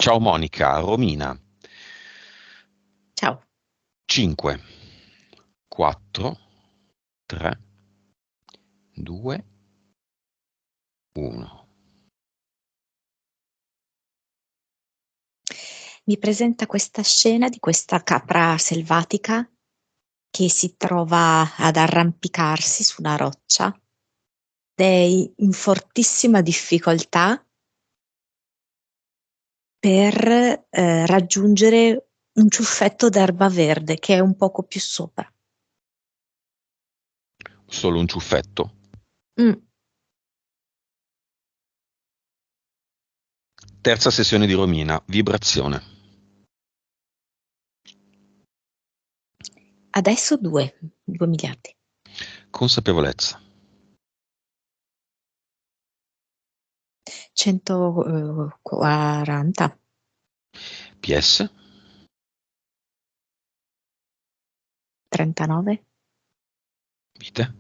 Ciao Monica, Romina. Ciao. 5, 4, 3, 2, 1. Mi presenta questa scena di questa capra selvatica che si trova ad arrampicarsi su una roccia ed è in fortissima difficoltà per raggiungere un ciuffetto d'erba verde che è un poco più sopra. Solo un ciuffetto? Mm. Terza sessione di Romina, vibrazione. Adesso 2 miliardi. Consapevolezza. 140. PS. 39. Vite.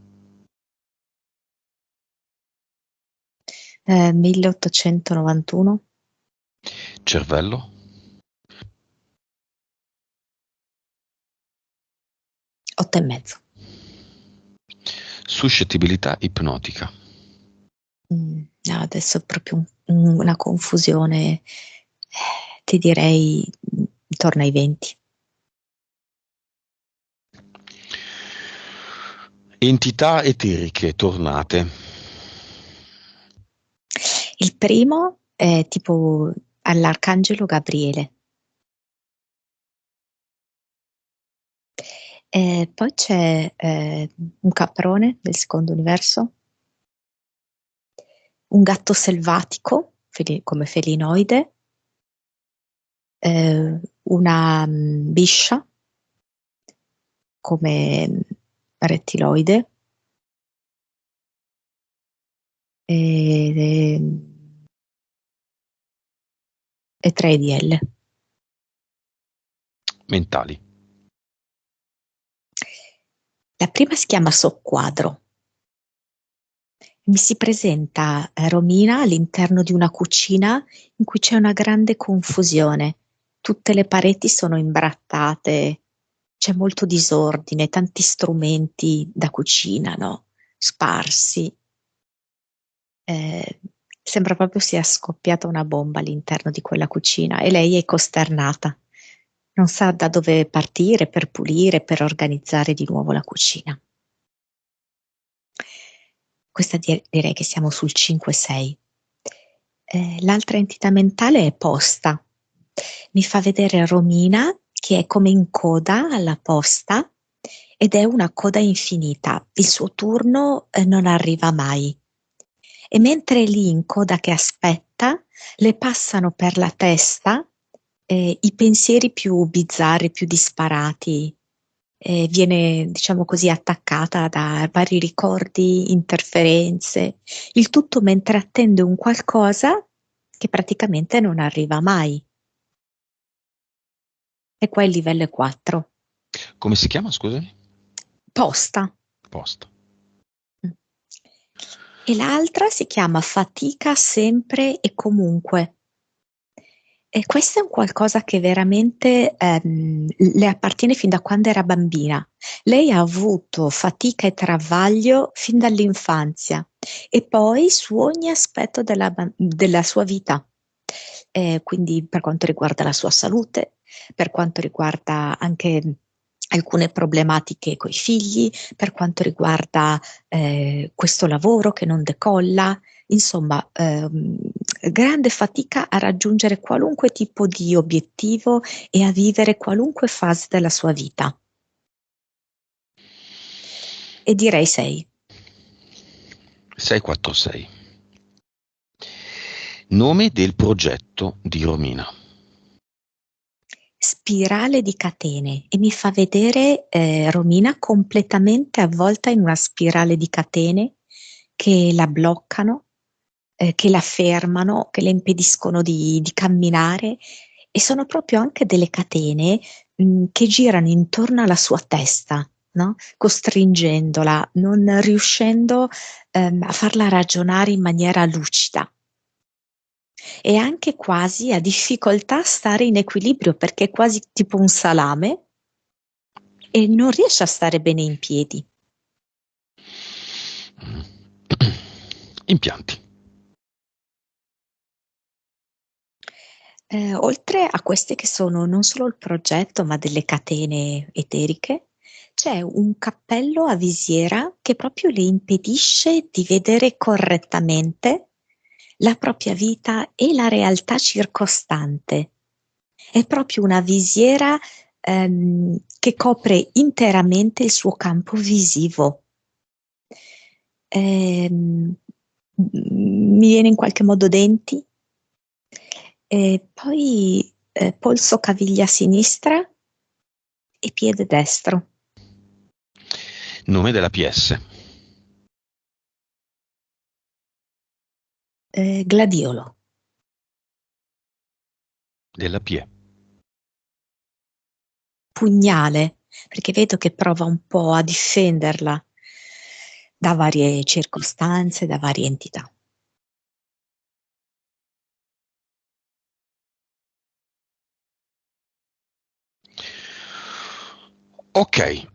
1891. Cervello. 8 e mezzo. Suscettibilità ipnotica. No, adesso è proprio una confusione, ti direi intorno ai 20. Entità eteriche tornate. Il primo è tipo all'Arcangelo Gabriele. Poi c'è un caprone del secondo universo, un gatto selvatico come felinoide, una biscia come rettiloide, e 3 DL. Mentali. La prima si chiama Soqquadro. Mi si presenta Romina all'interno di una cucina in cui c'è una grande confusione. Tutte le pareti sono imbrattate, c'è molto disordine, tanti strumenti da cucina, no? Sparsi. Sembra proprio sia scoppiata una bomba all'interno di quella cucina e lei è costernata. Non sa da dove partire per pulire, per organizzare di nuovo la cucina. Questa direi che siamo sul 5-6. L'altra entità mentale è posta. Mi fa vedere Romina che è come in coda alla posta ed è una coda infinita. Il suo turno non arriva mai. E mentre è lì in coda che aspetta, le passano per la testa i pensieri più bizzarri, più disparati. Viene, diciamo così, attaccata da vari ricordi, interferenze, il tutto mentre attende un qualcosa che praticamente non arriva mai. E qua il livello è 4. Come si chiama, scusami? Posta. Posto. E l'altra si chiama fatica sempre e comunque. E questo è un qualcosa che veramente le appartiene fin da quando era bambina. Lei ha avuto fatica e travaglio fin dall'infanzia e poi su ogni aspetto della sua vita. Quindi per quanto riguarda la sua salute, per quanto riguarda anche alcune problematiche coi figli, per quanto riguarda questo lavoro che non decolla, insomma, grande fatica a raggiungere qualunque tipo di obiettivo e a vivere qualunque fase della sua vita. E direi 6. 646. Nome del progetto di Romina. Spirale di catene e mi fa vedere Romina completamente avvolta in una spirale di catene che la bloccano, che la fermano, che le impediscono di camminare e sono proprio anche delle catene che girano intorno alla sua testa, no? Costringendola, non riuscendo a farla ragionare in maniera lucida. e anche quasi ha difficoltà a stare in equilibrio perché è quasi tipo un salame e non riesce a stare bene in piedi. Impianti. Oltre a queste che sono non solo il progetto, ma delle catene eteriche, c'è un cappello a visiera che proprio le impedisce di vedere correttamente la propria vita e la realtà circostante. È proprio una visiera che copre interamente il suo campo visivo. Mi viene in qualche modo denti, e poi polso caviglia sinistra e piede destro. Nome della PS. Gladiolo. Della PE. Pugnale, perché vedo che prova un po' a difenderla da varie circostanze, da varie entità. Ok.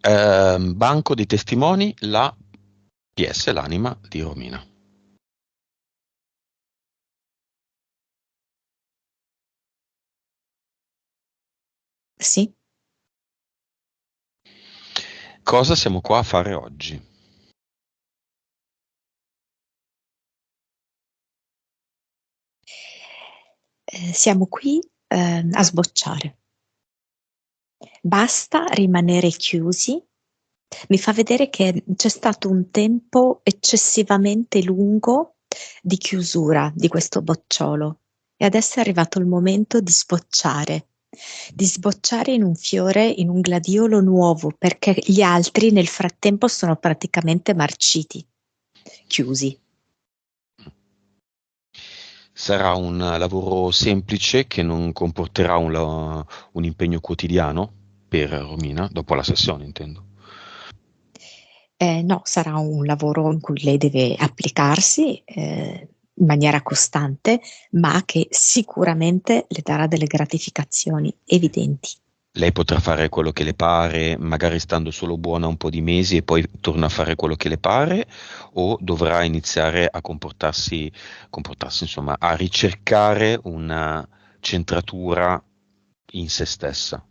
Banco di testimoni, la PS, l'anima di Romina. Sì? Cosa siamo qua a fare oggi? Siamo qui a sbocciare. Basta rimanere chiusi. Mi fa vedere che c'è stato un tempo eccessivamente lungo di chiusura di questo bocciolo e adesso è arrivato il momento di sbocciare in un fiore, in un gladiolo nuovo, perché gli altri nel frattempo sono praticamente marciti, chiusi. Sarà un lavoro semplice che non comporterà un impegno quotidiano per Romina, dopo la sessione intendo. No, sarà un lavoro in cui lei deve applicarsi in maniera costante, ma che sicuramente le darà delle gratificazioni evidenti. Lei potrà fare quello che le pare, magari stando solo buona un po' di mesi e poi torna a fare quello che le pare, o dovrà iniziare a comportarsi insomma, a ricercare una centratura in se stessa,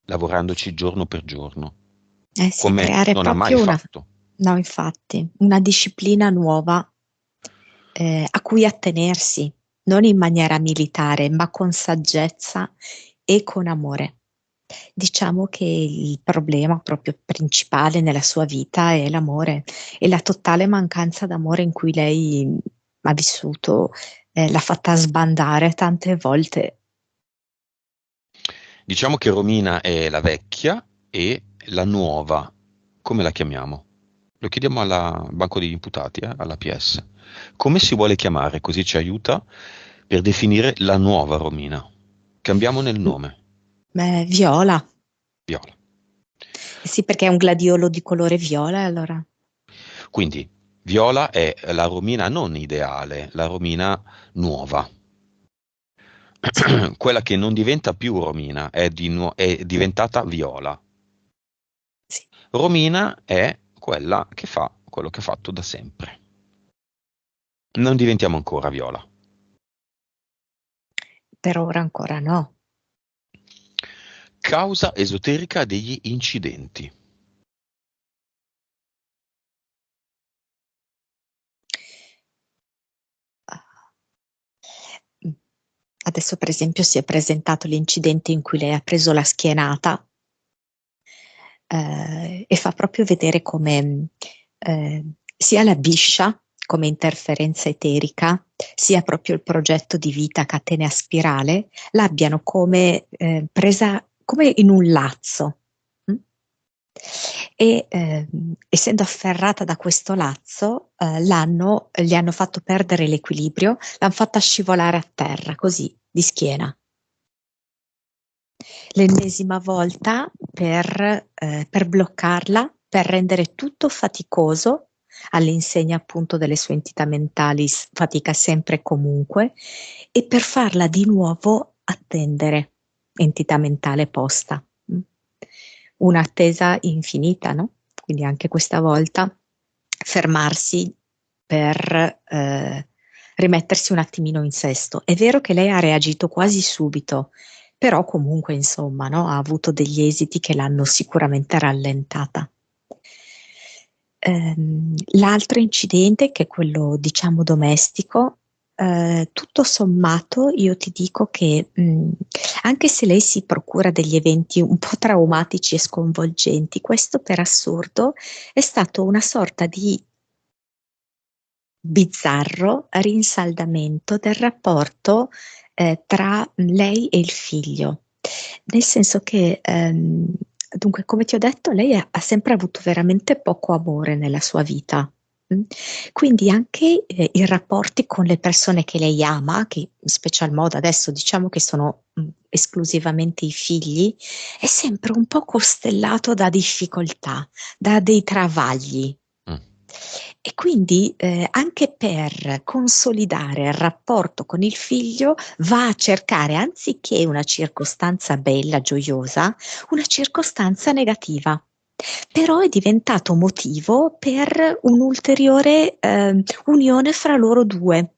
lavorandoci giorno per giorno, Eh sì, come creare non ha mai proprio fatto. no, infatti, una disciplina nuova a cui attenersi, non in maniera militare, ma con saggezza e con amore. Diciamo che il problema proprio principale nella sua vita è l'amore e la totale mancanza d'amore in cui lei ha vissuto, l'ha fatta sbandare tante volte. Diciamo che Romina è la vecchia e la nuova, come la chiamiamo? Lo chiediamo al banco degli imputati, alla PS. Come si vuole chiamare? Così ci aiuta per definire la nuova Romina. Cambiamo nel nome. Viola. Viola. Eh sì, perché è un gladiolo di colore viola, allora. Quindi Viola è la Romina non ideale, la Romina nuova. Sì, Quella che non diventa più Romina, è diventata Viola. sì, Romina è quella che fa quello che ha fatto da sempre. Non diventiamo ancora Viola. per ora ancora no. Causa esoterica degli incidenti. Mm. Adesso per esempio si è presentato l'incidente in cui lei ha preso la schienata e fa proprio vedere come sia la biscia come interferenza eterica, sia proprio il progetto di vita catene a spirale, l'abbiano come presa come in un lazzo. Mm? E essendo afferrata da questo lazzo, gli hanno fatto perdere l'equilibrio, l'hanno fatta scivolare a terra, così, di schiena. L'ennesima volta per bloccarla, per rendere tutto faticoso, all'insegna appunto delle sue entità mentali, fatica sempre e comunque, e per farla di nuovo attendere, entità mentale posta. Un'attesa infinita, no? Quindi anche questa volta fermarsi per rimettersi un attimino in sesto. È vero che lei ha reagito quasi subito, però comunque insomma, no? Ha avuto degli esiti che l'hanno sicuramente rallentata. L'altro incidente, che è quello diciamo domestico, tutto sommato io ti dico che anche se lei si procura degli eventi un po' traumatici e sconvolgenti, questo per assurdo è stato una sorta di bizzarro rinsaldamento del rapporto tra lei e il figlio. Nel senso che, dunque, come ti ho detto, lei ha sempre avuto veramente poco amore nella sua vita. Quindi anche i rapporti con le persone che lei ama, che in special modo adesso diciamo che sono esclusivamente i figli, è sempre un po' costellato da difficoltà, da dei travagli. E quindi anche per consolidare il rapporto con il figlio va a cercare, anziché una circostanza bella, gioiosa, una circostanza negativa. Però è diventato motivo per un'ulteriore unione fra loro due.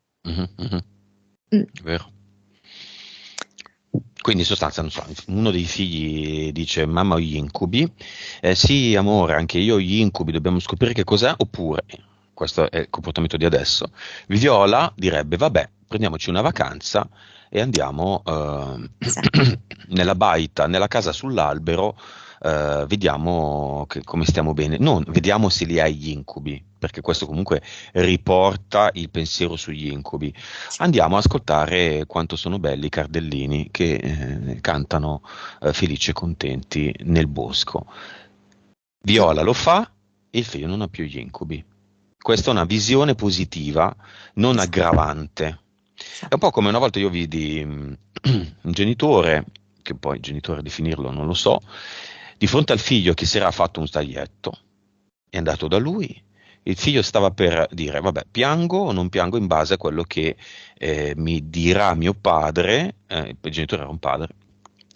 Vero. Quindi in sostanza, non so, uno dei figli dice: mamma, ho gli incubi. Sì, amore, anche io ho gli incubi, dobbiamo scoprire che cos'è. Oppure, questo è il comportamento di adesso, Viola direbbe: vabbè, prendiamoci una vacanza e andiamo Esatto. nella baita, nella casa sull'albero, vediamo come stiamo bene. Non vediamo se li hai gli incubi, perché questo comunque riporta il pensiero sugli incubi. Andiamo a ascoltare quanto sono belli i cardellini che cantano felici e contenti nel bosco. Viola lo fa e il figlio non ha più gli incubi. Questa è una visione positiva, non Esatto. aggravante. È un po' come una volta io vidi un genitore, che poi genitore definirlo non lo so, di fronte al figlio che si era fatto un staglietto, è andato da lui, il figlio stava per dire: vabbè, piango o non piango in base a quello che mi dirà mio padre, il genitore era un padre,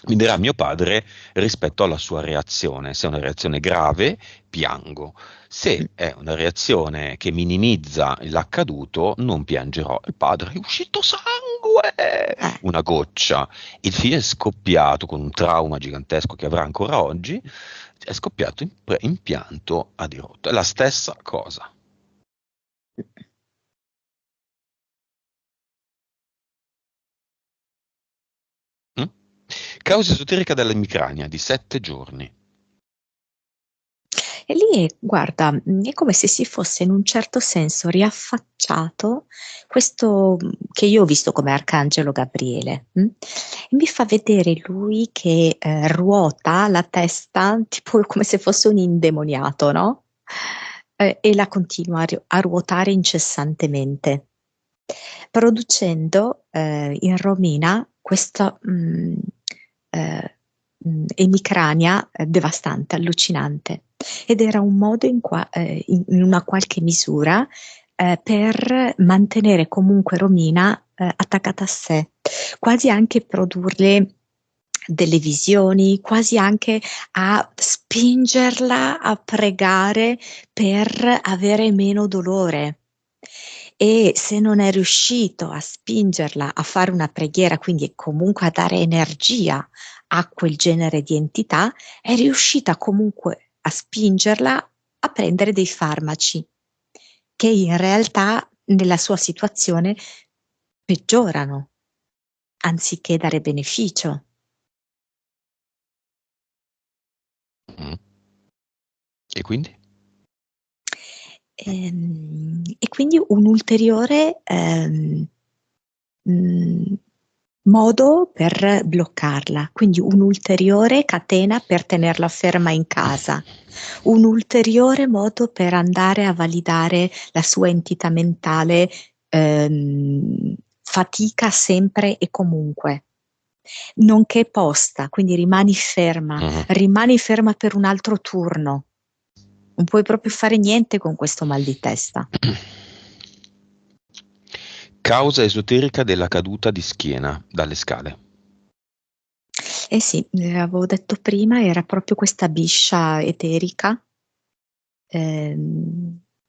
mi dirà mio padre rispetto alla sua reazione. Se è una reazione grave, piango. Se è una reazione che minimizza l'accaduto, non piangerò. Il padre: è uscito sangue! Una goccia. Il figlio è scoppiato con un trauma gigantesco che avrà ancora oggi. È scoppiato in pianto a dirotto. È la stessa cosa. Mm? Causa esoterica dell'emicrania di 7 giorni. E lì, guarda, è come se si fosse in un certo senso riaffacciato questo che io ho visto come Arcangelo Gabriele. E mi fa vedere lui che ruota la testa tipo come se fosse un indemoniato, no? E la continua a ruotare incessantemente, producendo in Romina questa emicrania devastante, allucinante. Ed era un modo in una qualche misura per mantenere comunque Romina attaccata a sé, quasi anche produrle delle visioni, quasi anche a spingerla a pregare per avere meno dolore. E se non è riuscito a spingerla a fare una preghiera, quindi comunque a dare energia a quel genere di entità, è riuscita comunque a spingerla a prendere dei farmaci che in realtà nella sua situazione peggiorano, anziché dare beneficio. Mm. E quindi? E quindi un ulteriore modo per bloccarla, quindi un'ulteriore catena per tenerla ferma in casa, un ulteriore modo per andare a validare la sua entità mentale, fatica sempre e comunque, nonché posta, quindi rimani ferma per un altro turno. Non puoi proprio fare niente con questo mal di testa. Causa esoterica della caduta di schiena dalle scale. Eh sì, avevo detto prima, era proprio questa biscia eterica, che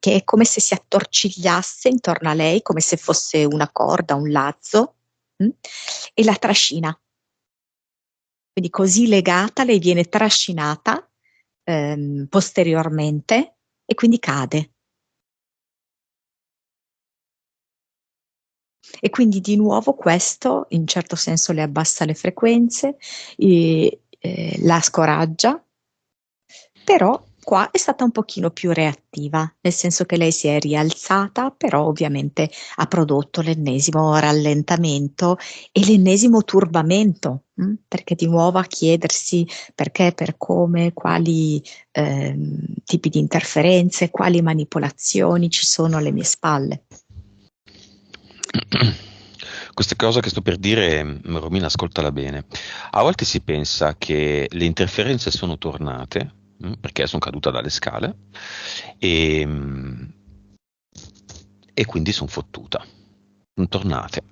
è come se si attorcigliasse intorno a lei, come se fosse una corda, un lazzo, e la trascina. Quindi così legata lei viene trascinata posteriormente e quindi cade. E quindi di nuovo questo in certo senso le abbassa le frequenze, la scoraggia, però qua è stata un pochino più reattiva, nel senso che lei si è rialzata, però ovviamente ha prodotto l'ennesimo rallentamento e l'ennesimo turbamento, perché di nuovo a chiedersi perché, per come, quali tipi di interferenze, quali manipolazioni ci sono alle mie spalle. Questa cosa che sto per dire, Romina, ascoltala bene. A volte si pensa che le interferenze sono tornate, perché sono caduta dalle scale, e, e quindi sono fottuta. Sono tornate.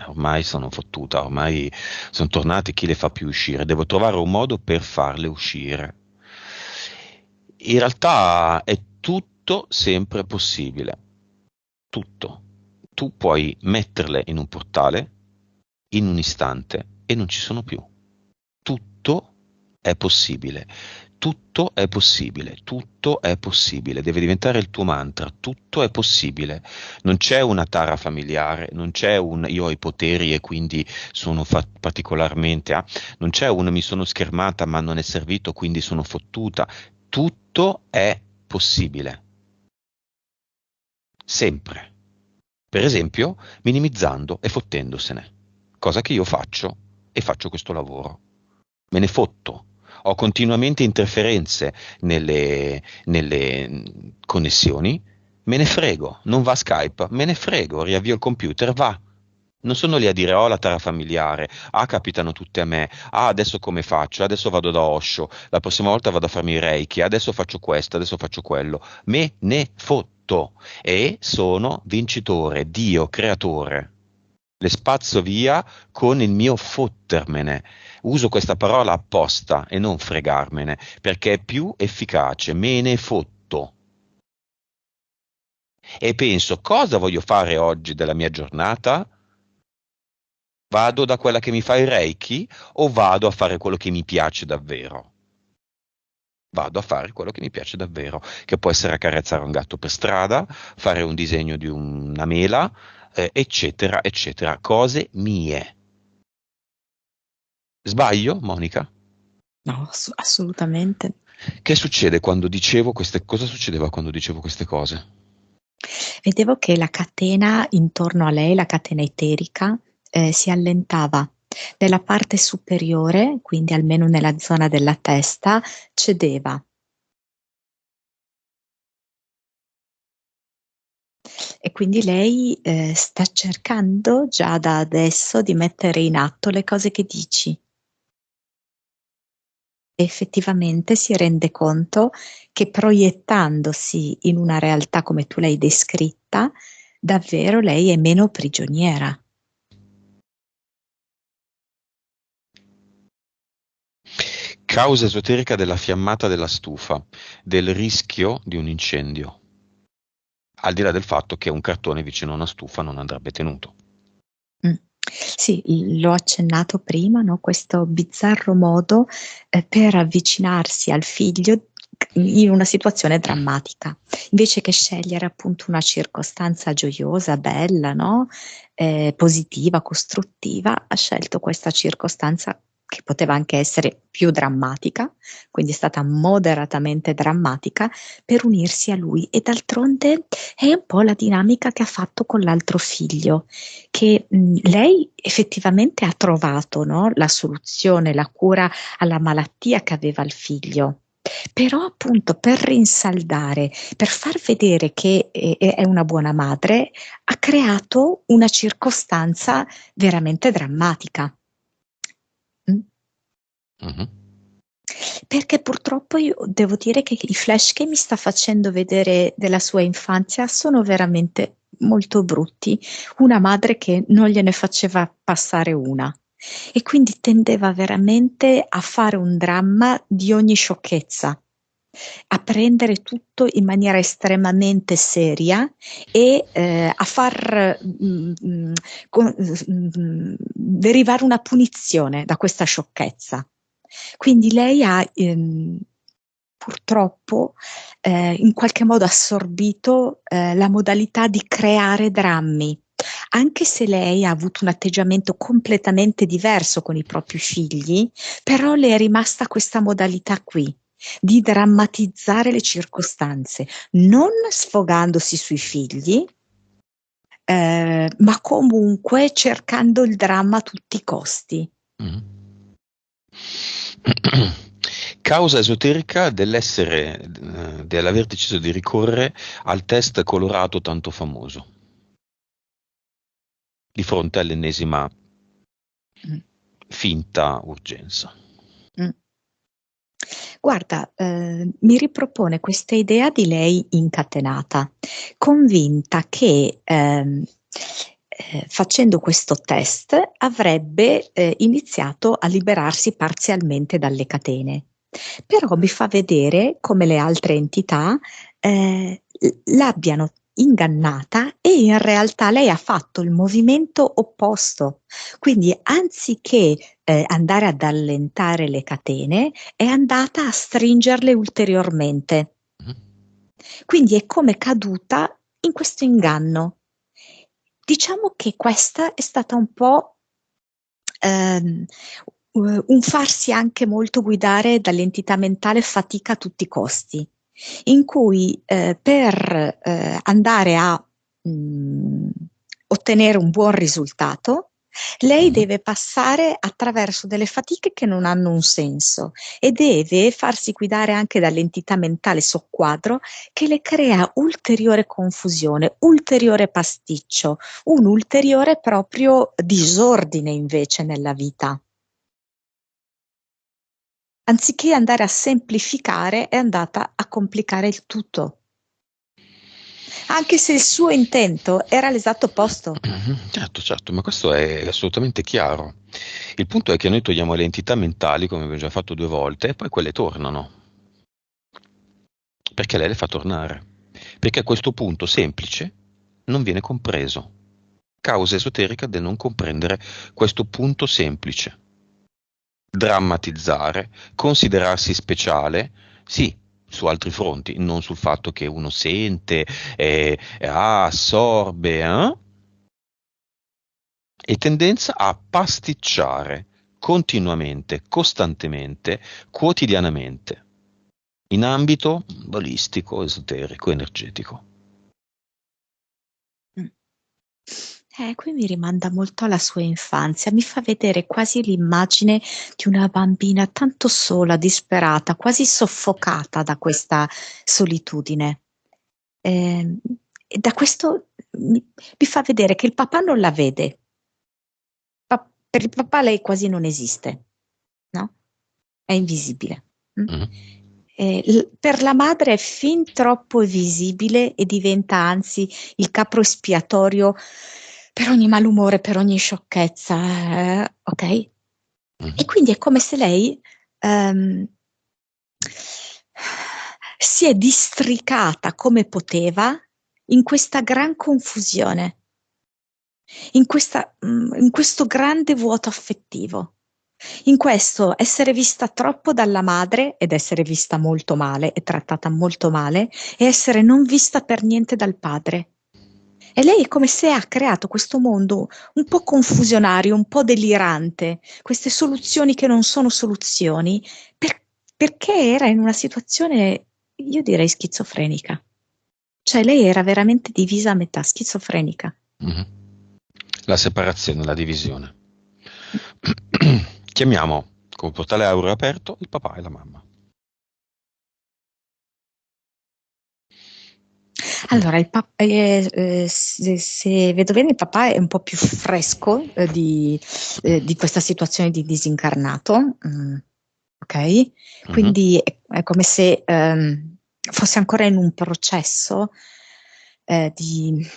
Ormai sono fottuta, ormai sono tornate, chi le fa più uscire? Devo trovare un modo per farle uscire. In realtà è tutto sempre possibile. Tutto. Tu puoi metterle in un portale in un istante e non ci sono più. Tutto è possibile. Tutto è possibile, tutto è possibile, deve diventare il tuo mantra, tutto è possibile. Non c'è una tara familiare, non c'è un io ho i poteri e quindi sono particolarmente, non c'è un mi sono schermata ma non è servito quindi sono fottuta. Tutto è possibile. Sempre. Per esempio, minimizzando e fottendosene, cosa che io faccio e faccio questo lavoro. Me ne fotto. Ho continuamente interferenze nelle connessioni, me ne frego, non va Skype, me ne frego, riavvio il computer, va. Non sono lì a dire la tara familiare, capitano tutte a me, adesso come faccio, adesso vado da Osho, la prossima volta vado a farmi i Reiki, adesso faccio questo, adesso faccio quello. Me ne fotto e sono vincitore, Dio, creatore. Le spazzo via con il mio fottermene. Uso questa parola apposta e non fregarmene, perché è più efficace, me ne fotto. E penso, cosa voglio fare oggi della mia giornata? Vado da quella che mi fa il Reiki o vado a fare quello che mi piace davvero? Vado a fare quello che mi piace davvero, che può essere accarezzare un gatto per strada, fare un disegno di una mela, eccetera, eccetera, cose mie. Sbaglio, Monica? No, assolutamente. Che succede quando dicevo queste cosa succedeva quando dicevo queste cose? Vedevo che la catena intorno a lei, la catena eterica, si allentava. Nella parte superiore, quindi almeno nella zona della testa, cedeva. E quindi lei sta cercando già da adesso di mettere in atto le cose che dici. E effettivamente si rende conto che proiettandosi in una realtà come tu l'hai descritta, davvero lei è meno prigioniera. Causa esoterica della fiammata della stufa, del rischio di un incendio, al di là del fatto che un cartone vicino a una stufa non andrebbe tenuto. Sì, l'ho accennato prima, no? Questo bizzarro modo per avvicinarsi al figlio in una situazione drammatica, invece che scegliere appunto una circostanza gioiosa, bella, no? Positiva, costruttiva, ha scelto questa circostanza che poteva anche essere più drammatica, quindi è stata moderatamente drammatica per unirsi a lui, e d'altronde è un po' la dinamica che ha fatto con l'altro figlio, che lei effettivamente ha trovato, no, la soluzione, la cura alla malattia che aveva il figlio. Però appunto per rinsaldare, per far vedere che è una buona madre, ha creato una circostanza veramente drammatica. Mm? Mhm. Perché purtroppo io devo dire che i flash che mi sta facendo vedere della sua infanzia sono veramente molto brutti. Una madre che non gliene faceva passare una e quindi tendeva veramente a fare un dramma di ogni sciocchezza, a prendere tutto in maniera estremamente seria e a far derivare una punizione da questa sciocchezza. Quindi lei ha purtroppo in qualche modo assorbito la modalità di creare drammi, anche se lei ha avuto un atteggiamento completamente diverso con i propri figli, però le è rimasta questa modalità qui di drammatizzare le circostanze, non sfogandosi sui figli, ma comunque cercando il dramma a tutti i costi. Mm. Causa esoterica dell'aver deciso di ricorrere al test colorato tanto famoso di fronte all'ennesima finta urgenza. Guarda, mi ripropone questa idea di lei incatenata, convinta che facendo questo test avrebbe iniziato a liberarsi parzialmente dalle catene. Però mi fa vedere come le altre entità l'abbiano ingannata e in realtà lei ha fatto il movimento opposto. Quindi anziché andare ad allentare le catene, è andata a stringerle ulteriormente. Quindi è come caduta in questo inganno. Diciamo che questa è stata un po' un farsi anche molto guidare dall'entità mentale fatica a tutti i costi, in cui per andare a ottenere un buon risultato, lei deve passare attraverso delle fatiche che non hanno un senso e deve farsi guidare anche dall'entità mentale soqquadro che le crea ulteriore confusione, ulteriore pasticcio, un ulteriore proprio disordine invece nella vita. Anziché andare a semplificare, è andata a complicare il tutto. Anche se il suo intento era l'esatto opposto. Certo, ma questo è assolutamente chiaro. Il punto è che noi togliamo le entità mentali, come abbiamo già fatto 2 volte, e poi quelle tornano. Perché lei le fa tornare. Perché a questo punto semplice non viene compreso. Causa esoterica del non comprendere questo punto semplice. Drammatizzare, considerarsi speciale, sì, su altri fronti, non sul fatto che uno sente, assorbe, e tendenza a pasticciare continuamente, costantemente, quotidianamente, in ambito balistico, esoterico, energetico. Qui mi rimanda molto alla sua infanzia, mi fa vedere quasi l'immagine di una bambina tanto sola, disperata, quasi soffocata da questa solitudine. E da questo mi fa vedere che il papà non la vede. Per il papà lei quasi non esiste, no? È invisibile. Per la madre è fin troppo visibile e diventa anzi il capro espiatorio per ogni malumore, per ogni sciocchezza, ok? E quindi è come se lei si è districata come poteva in questa gran confusione, in questo grande vuoto affettivo. In questo essere vista troppo dalla madre ed essere vista molto male e trattata molto male e essere non vista per niente dal padre. E lei è come se ha creato questo mondo un po' confusionario, un po' delirante, queste soluzioni che non sono soluzioni, perché era in una situazione, io direi schizofrenica. Cioè lei era veramente divisa a metà, schizofrenica. La separazione, la divisione. Chiamiamo con il portale aureo aperto il papà e la mamma. Allora, se vedo bene, il papà è un po' più fresco di questa situazione di disincarnato. ok? Mhm. Quindi è come se fosse ancora in un processo di...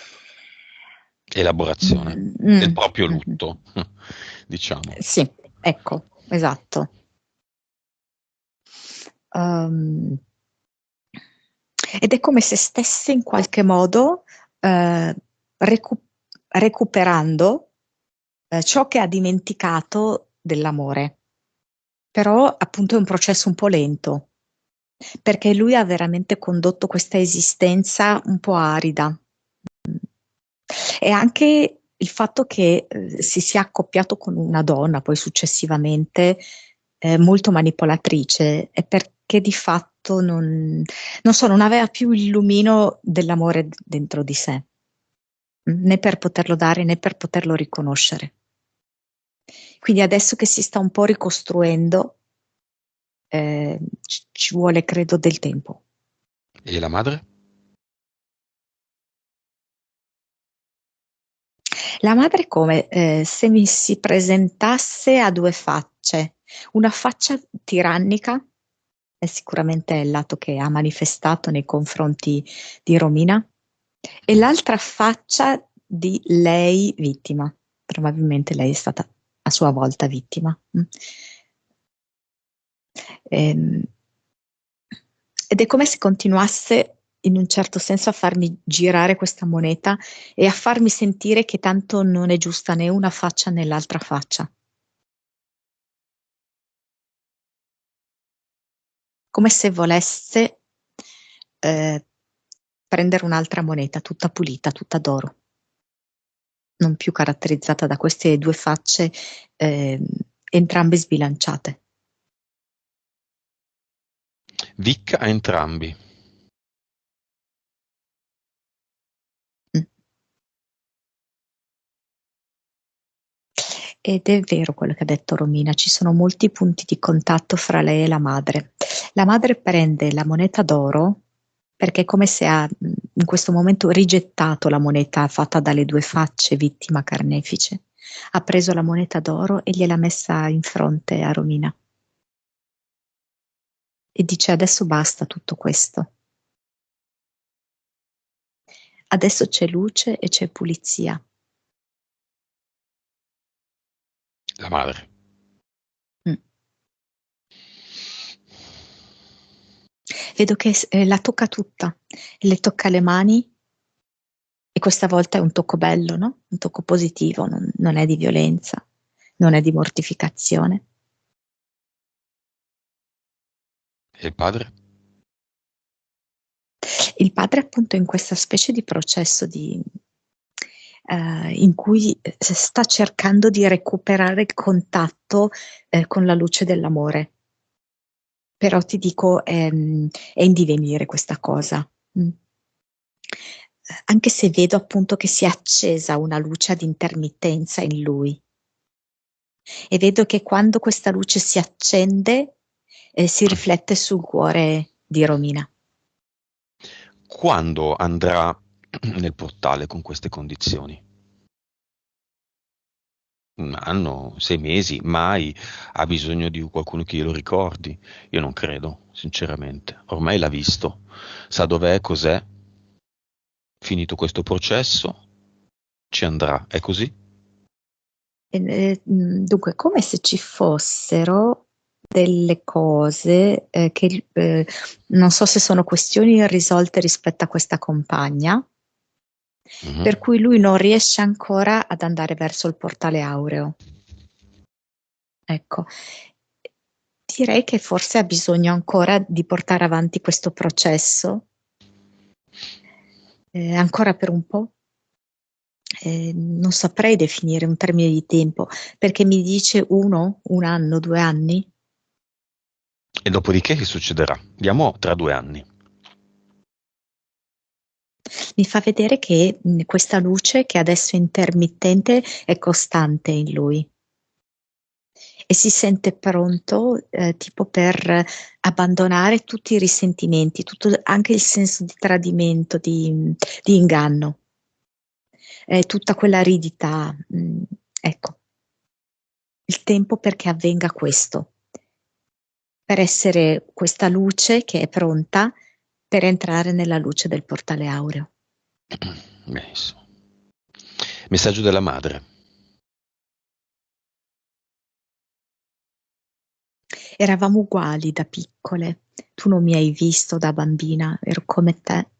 Elaborazione Mm, del mm, proprio mm. lutto, diciamo. Sì, ecco, esatto. Um, ed è come se stesse in qualche modo eh, recu- recuperando ciò che ha dimenticato dell'amore. Però appunto è un processo un po' lento, perché lui ha veramente condotto questa esistenza un po' arida. E anche il fatto che si sia accoppiato con una donna poi successivamente molto manipolatrice è perché di fatto non so, non aveva più il lumino dell'amore dentro di sé, né per poterlo dare né per poterlo riconoscere. Quindi adesso che si sta un po' ricostruendo, ci vuole, credo, del tempo. E la madre? La madre come se mi si presentasse a due facce, una faccia tirannica, è sicuramente il lato che ha manifestato nei confronti di Romina, e l'altra faccia di lei vittima. Probabilmente lei è stata a sua volta vittima. Ehm, Ed è come se continuasse in un certo senso a farmi girare questa moneta e a farmi sentire che tanto non è giusta né una faccia né l'altra faccia. Come se volesse eh, prendere un'altra moneta tutta pulita, tutta d'oro, non più caratterizzata da queste due facce eh, entrambe sbilanciate. Vic a entrambi. Mm. Ed è vero quello che ha detto Romina, ci sono molti punti di contatto fra lei e la madre. La madre prende la moneta d'oro perché è come se ha in questo momento rigettato la moneta fatta dalle due facce, vittima carnefice. Ha preso la moneta d'oro e gliel'ha messa in fronte a Romina e dice adesso basta tutto questo. Adesso c'è luce e c'è pulizia. La madre. Mm. Vedo che la tocca tutta, le tocca le mani e questa volta è un tocco bello, no? Un tocco positivo, non è di violenza, non è di mortificazione. E il padre? Il padre appunto in questa specie di processo in cui sta cercando di recuperare il contatto con la luce dell'amore. Però ti dico, è in divenire questa cosa. Mm. Anche se vedo appunto che si è accesa una luce ad intermittenza in lui e vedo che quando questa luce si accende, si riflette sul cuore di Romina. Quando andrà nel portale con queste condizioni? Un anno, 6 mesi, mai ha bisogno di qualcuno che glielo ricordi. Io non credo, sinceramente. Ormai l'ha visto, sa dov'è, cos'è. Finito questo processo, ci andrà. È così? Dunque, come se ci fossero delle cose che non so se sono questioni irrisolte rispetto a questa compagna, Mhm. per cui lui non riesce ancora ad andare verso il portale aureo. Ecco, direi che forse ha bisogno ancora di portare avanti questo processo, ancora per un po'. Non saprei definire un termine di tempo, perché mi dice un anno, 2 anni. E dopodiché che succederà? Diamo tra 2 anni. Mi fa vedere che questa luce che adesso è intermittente è costante in lui e si sente pronto tipo per abbandonare tutti i risentimenti, anche il senso di tradimento, di inganno, tutta quella aridità. Ecco, il tempo perché avvenga questo. per essere questa luce che è pronta per entrare nella luce del portale aureo. Benissimo. Messaggio della madre. Eravamo uguali da piccole, tu non mi hai visto da bambina, ero come te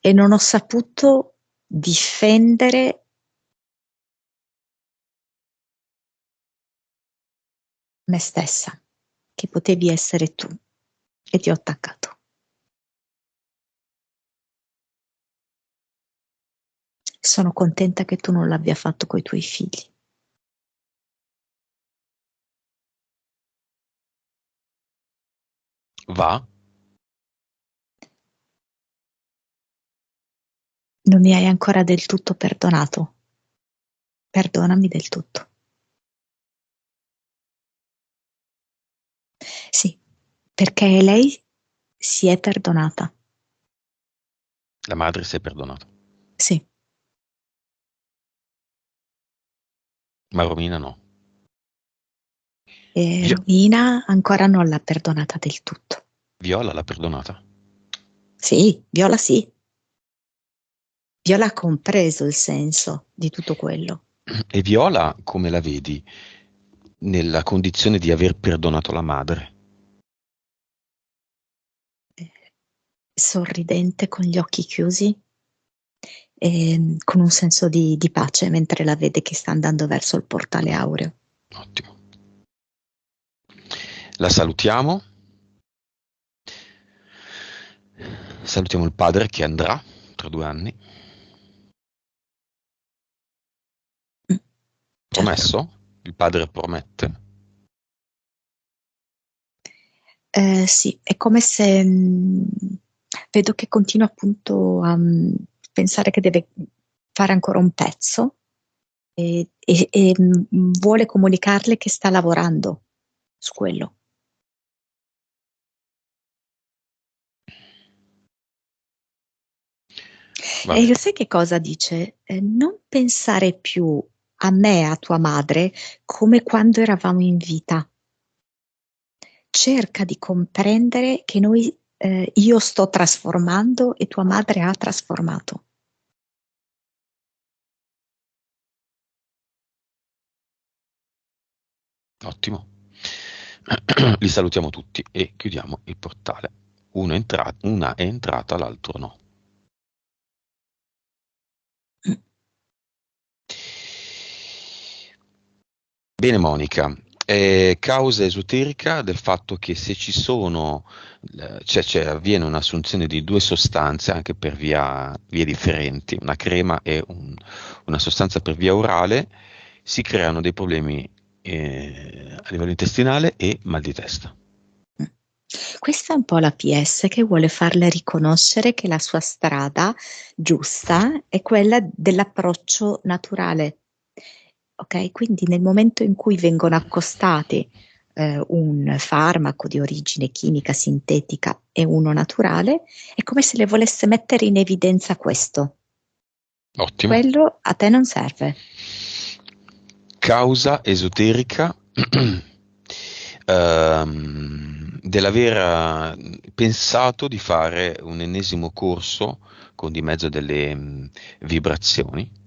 e non ho saputo difendere me stessa, che potevi essere tu, e ti ho attaccato. Sono contenta che tu non l'abbia fatto coi tuoi figli. Va? Non mi hai ancora del tutto perdonato. Perdonami del tutto. Sì, perché lei si è perdonata. La madre si è perdonata, Sì, ma Romina no. e Vi- Romina ancora non l'ha perdonata del tutto. Viola l'ha perdonata. Sì, Viola sì. Viola ha compreso il senso di tutto quello. E Viola, come la vedi nella condizione di aver perdonato la madre? Sorridente con gli occhi chiusi e con un senso di pace mentre la vede che sta andando verso il portale aureo. Ottimo. La salutiamo. Salutiamo il padre che andrà tra 2 anni. Certo. Promesso? Il padre promette. Sì, è come se vedo che continua appunto a pensare che deve fare ancora un pezzo e vuole comunicarle che sta lavorando su quello. Va E lo bene. sai che cosa dice? Non pensare più a me, a tua madre, come quando eravamo in vita. Cerca di comprendere che io sto trasformando e tua madre ha trasformato. Ottimo. Li salutiamo tutti e chiudiamo il portale. Una è entrata, l'altro no. Bene Monica, causa esoterica del fatto che se ci sono, avviene un'assunzione di due sostanze anche per vie differenti, una crema e una sostanza per via orale, si creano dei problemi a livello intestinale e mal di testa. Questa è un po' la PS che vuole farle riconoscere che la sua strada giusta è quella dell'approccio naturale. Ok? Quindi nel momento in cui vengono accostati un farmaco di origine chimica sintetica e uno naturale, è come se le volesse mettere in evidenza questo. Ottimo. Quello a te non serve. Causa esoterica dell'aver pensato di fare un ennesimo corso con di mezzo delle vibrazioni.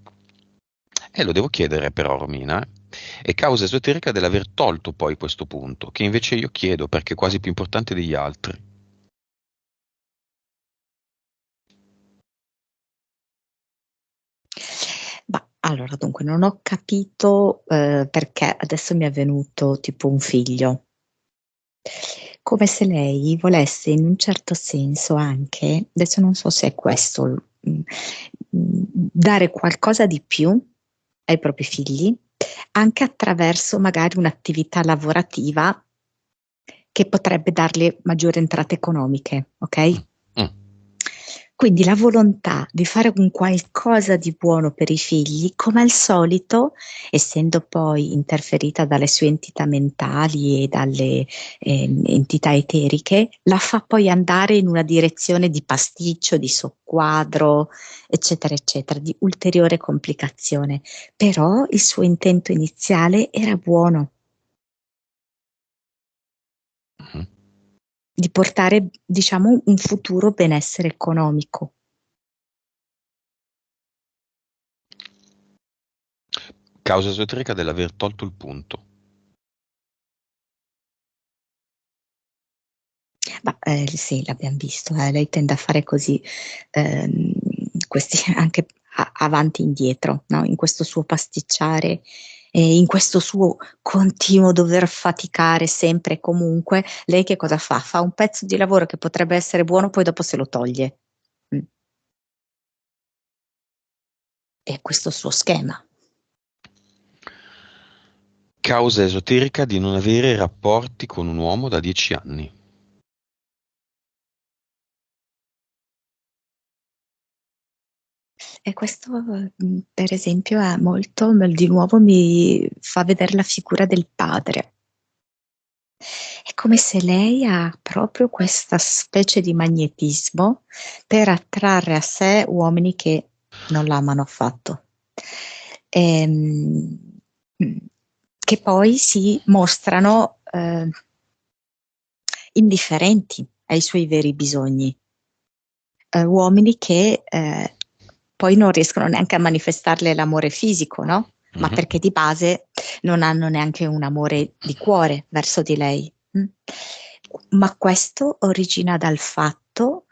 E lo devo chiedere però a Romina, è causa esoterica dell'aver tolto poi questo punto, che invece io chiedo perché è quasi più importante degli altri. Ma allora, dunque, non ho capito perché adesso mi è venuto tipo un figlio. Come se lei volesse in un certo senso anche, adesso non so se è questo, dare qualcosa di più ai propri figli, anche attraverso magari un'attività lavorativa che potrebbe darle maggiori entrate economiche, ok? Mm, mm. Quindi la volontà di fare un qualcosa di buono per i figli, come al solito, essendo poi interferita dalle sue entità mentali e dalle entità eteriche, la fa poi andare in una direzione di pasticcio, di soqquadro, eccetera, eccetera, di ulteriore complicazione. Però il suo intento iniziale era buono. Mhm. di portare, diciamo, un futuro benessere economico. Causa esoterica dell'aver tolto il punto. Ma sì, l'abbiamo visto, lei tende a fare così, ehm, questi anche avanti e indietro, no? In questo suo pasticciare, in questo suo continuo dover faticare sempre e comunque, lei che cosa fa? Fa un pezzo di lavoro che potrebbe essere buono, poi dopo se lo toglie. Mm. È questo il suo schema. Causa esoterica di non avere rapporti con un uomo da 10 anni. E questo, per esempio, è molto, di nuovo mi fa vedere la figura del padre. È come se lei ha proprio questa specie di magnetismo per attrarre a sé uomini che non l'amano affatto. Ehm, che poi si mostrano indifferenti ai suoi veri bisogni. Uomini che poi non riescono neanche a manifestarle l'amore fisico, no? Ma Mhm. perché di base non hanno neanche un amore di cuore verso di lei. Ma questo origina dal fatto,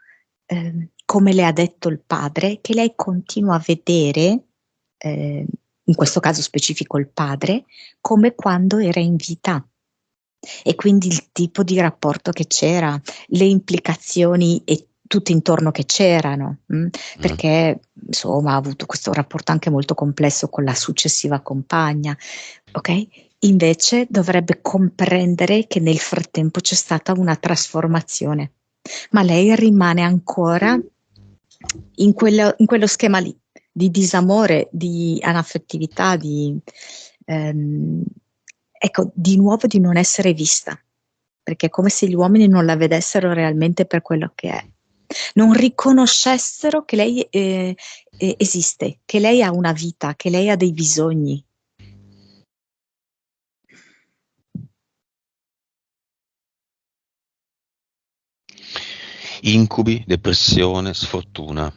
come le ha detto il padre, che lei continua a vedere, in questo caso specifico il padre, come quando era in vita. E quindi il tipo di rapporto che c'era, le implicazioni e tutto intorno che c'erano, Mm. perché insomma ha avuto questo rapporto anche molto complesso con la successiva compagna, ok? Invece dovrebbe comprendere che nel frattempo c'è stata una trasformazione, ma lei rimane ancora in quello schema lì di disamore, di anaffettività, ehm, ecco, di nuovo di non essere vista, perché è come se gli uomini non la vedessero realmente per quello che è, non riconoscessero che lei esiste, che lei ha una vita, che lei ha dei bisogni. Incubi, depressione, sfortuna.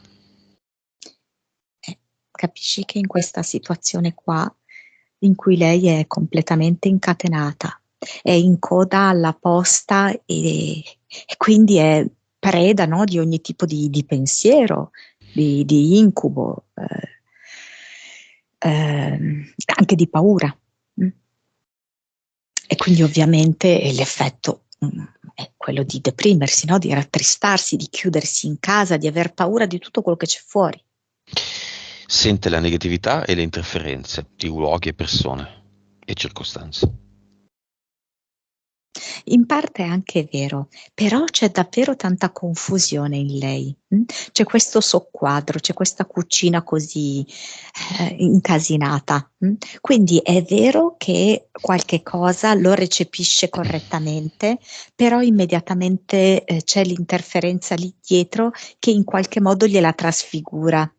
Capisci che in questa situazione qua, in cui lei è completamente incatenata, è in coda alla posta e quindi è preda, no, di ogni tipo di pensiero, di incubo, anche di paura. mm. E quindi ovviamente l'effetto è quello di deprimersi, no? Di rattristarsi, di chiudersi in casa, di aver paura di tutto quello che c'è fuori. Sente la negatività e le interferenze di luoghi e persone e circostanze. In parte è anche vero, però c'è davvero tanta confusione in lei. C'è questo soqquadro, c'è questa cucina così incasinata. Quindi è vero che qualche cosa lo recepisce correttamente, però immediatamente c'è l'interferenza lì dietro che in qualche modo gliela trasfigura.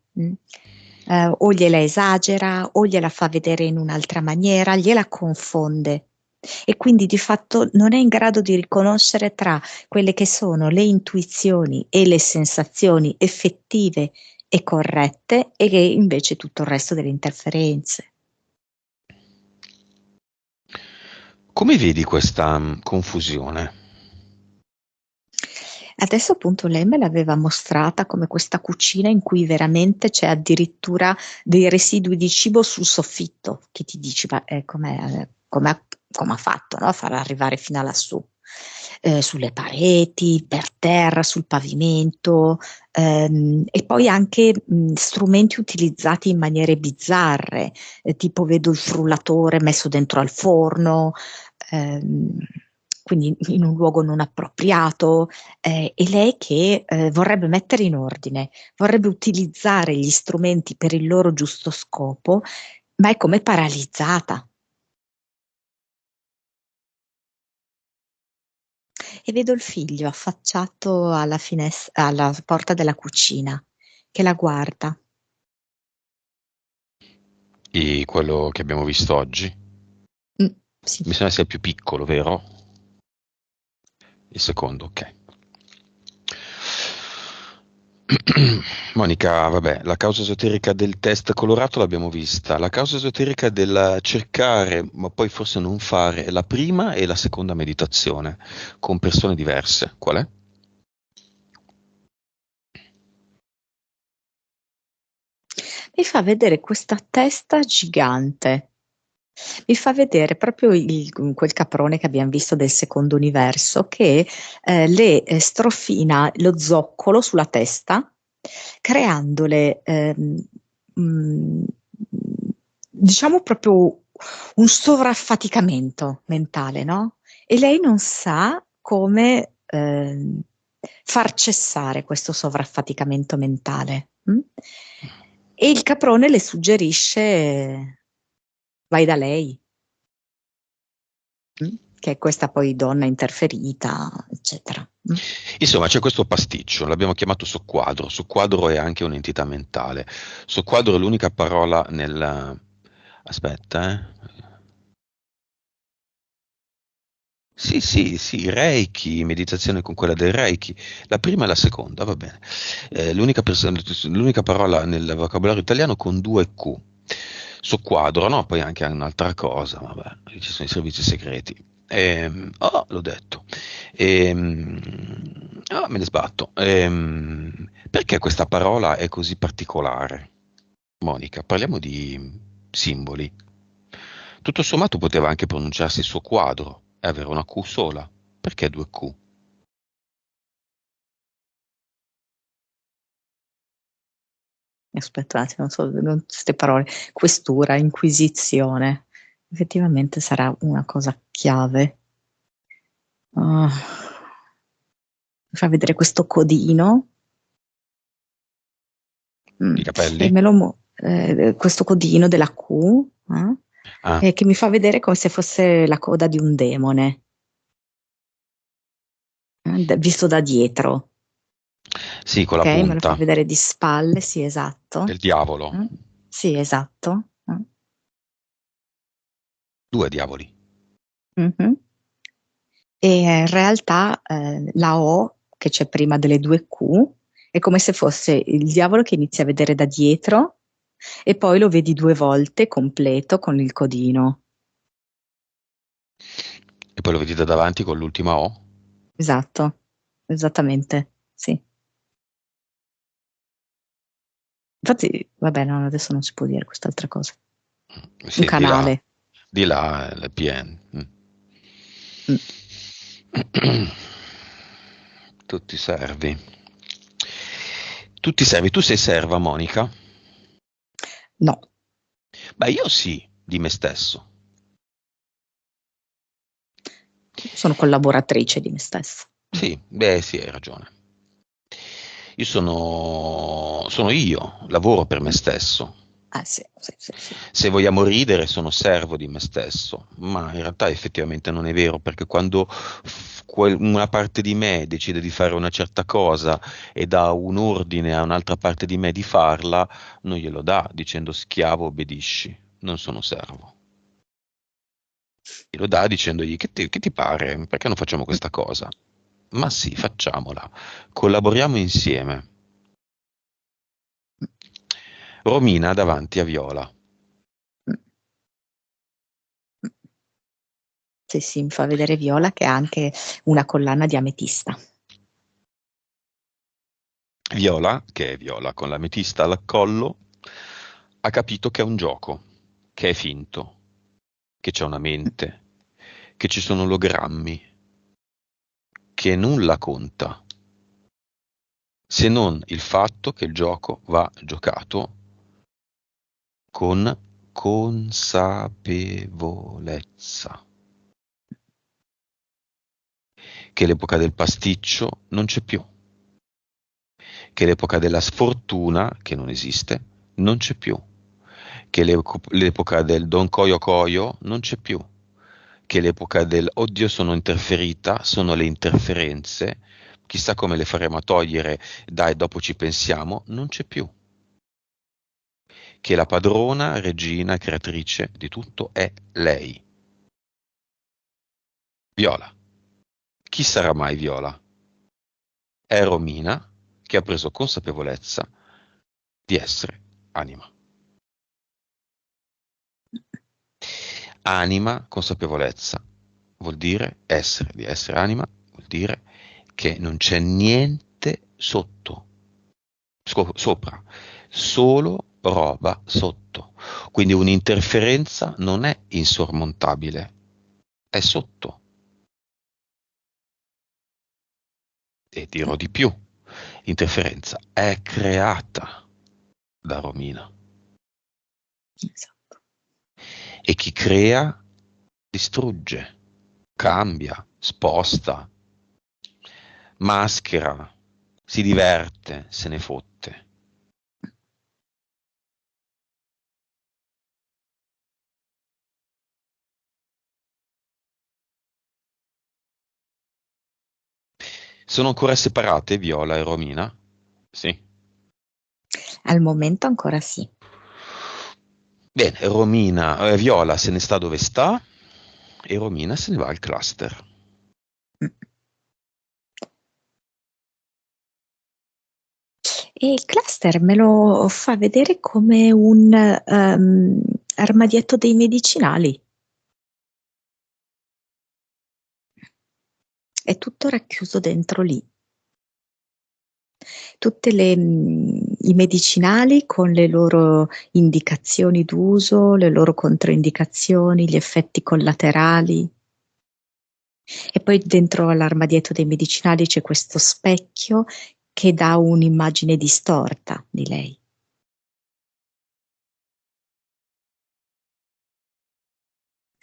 O gliela esagera o gliela fa vedere in un'altra maniera, gliela confonde e quindi di fatto non è in grado di riconoscere tra quelle che sono le intuizioni e le sensazioni effettive e corrette e che invece tutto il resto delle interferenze. Come vedi questa confusione? Adesso appunto lei me l'aveva mostrata come questa cucina in cui veramente c'è addirittura dei residui di cibo sul soffitto, che ti dici, ma come ha fatto, no? A far arrivare fino a lassù. Sulle pareti, per terra, sul pavimento, e poi anche strumenti utilizzati in maniere bizzarre, tipo vedo il frullatore messo dentro al forno, ehm, quindi in un luogo non appropriato, e lei che vorrebbe mettere in ordine, vorrebbe utilizzare gli strumenti per il loro giusto scopo, ma è come paralizzata. E vedo il figlio affacciato alla porta della cucina, che la guarda. E quello che abbiamo visto oggi? Mm, sì. Mi sembra sia più piccolo, vero? Il secondo, ok. Monica, vabbè, la causa esoterica del test colorato l'abbiamo vista, la causa esoterica del cercare, ma poi forse non fare, è la prima e la seconda meditazione con persone diverse. Qual è? Mi fa vedere questa testa gigante. Mi fa vedere proprio quel caprone che abbiamo visto del secondo universo che le strofina lo zoccolo sulla testa, creandole, mm, diciamo proprio un sovraffaticamento mentale, no? E lei non sa come far cessare questo sovraffaticamento mentale. E il caprone le suggerisce, vai da lei, che è questa poi donna interferita, eccetera. Insomma, c'è questo pasticcio, l'abbiamo chiamato soqquadro. Soqquadro è anche un'entità mentale. Soqquadro è l'unica parola nel... Aspetta, eh. Sì, sì, sì, Reiki, meditazione con quella del Reiki. La prima e la seconda, va bene. L'unica parola nel vocabolario italiano con due Q. Soqquadro, no? Poi anche un'altra cosa, vabbè, ci sono i servizi segreti. L'ho detto. Me ne sbatto. Perché questa parola è così particolare? Monica, parliamo di simboli. Tutto sommato poteva anche pronunciarsi suo quadro e avere una Q sola. Perché due Q? Aspetta un attimo, non so queste parole. Questura, inquisizione. Effettivamente sarà una cosa chiave. Ah, mi fa vedere questo codino. I E capelli? questo codino della Q, Ah, che mi fa vedere come se fosse la coda di un demone, visto da dietro. sì, con Ok, la me lo fa punta. vedere di spalle, sì, Del esatto. diavolo. Sì, esatto. Due diavoli. Mhm. E in realtà la O che c'è prima delle due Q è come se fosse il diavolo che inizi a vedere da dietro e poi lo vedi due volte completo con il codino. E poi lo vedi da davanti con l'ultima O? Esatto, esattamente, sì. Infatti, vabbè, no, adesso non si può dire quest'altra cosa. Un Sì, canale. di là, l'PN. Mm. Tu ti servi. Tu ti servi, tu sei serva, Monica? No, Beh, io sì, di me stesso. sono collaboratrice di me stessa. Sì, beh, sì, hai ragione. Io sono io, lavoro per me stesso. Ah, sì, sì, sì, sì. Se vogliamo ridere, sono servo di me stesso, ma in realtà effettivamente non è vero, perché quando una parte di me decide di fare una certa cosa e dà un ordine a un'altra parte di me di farla, non glielo dà dicendo schiavo obbedisci, non sono servo. Glielo dà dicendogli che ti pare, perché non facciamo questa cosa? Ma sì, facciamola, collaboriamo insieme. Romina davanti a Viola. Sì, sì, mi fa vedere Viola che ha anche una collana di ametista. Viola, che è Viola con l'ametista al collo, ha capito che è un gioco, che è finto, che c'è una mente, che ci sono ologrammi, che nulla conta, se non il fatto che il gioco va giocato con consapevolezza, che l'epoca del pasticcio non c'è più, che l'epoca della sfortuna, che non esiste, non c'è più, che l'epoca del Don Coio Coio non c'è più, che l'epoca del oddio sono interferita, sono le interferenze, chissà come le faremo a togliere, dai dopo ci pensiamo, non c'è più, che la padrona, regina, creatrice di tutto è lei, Viola. Chi sarà mai Viola? È Romina che ha preso consapevolezza di essere anima. Anima, consapevolezza, vuol dire essere, di essere anima, vuol dire che non c'è niente sotto, sopra, solo roba sotto. Quindi un'interferenza non è insormontabile, è sotto. E dirò di più, l'interferenza è creata da Romina. Esatto. E chi crea distrugge, cambia, sposta, maschera, si diverte, se ne fotte. Sono ancora separate Viola e Romina? Sì. Al momento ancora sì. Bene, Viola se ne sta dove sta e Romina se ne va al cluster. E il cluster me lo fa vedere come un armadietto dei medicinali. È tutto racchiuso dentro lì. Tutti i medicinali con le loro indicazioni d'uso, le loro controindicazioni, gli effetti collaterali. E poi dentro all'armadietto dei medicinali c'è questo specchio che dà un'immagine distorta di lei.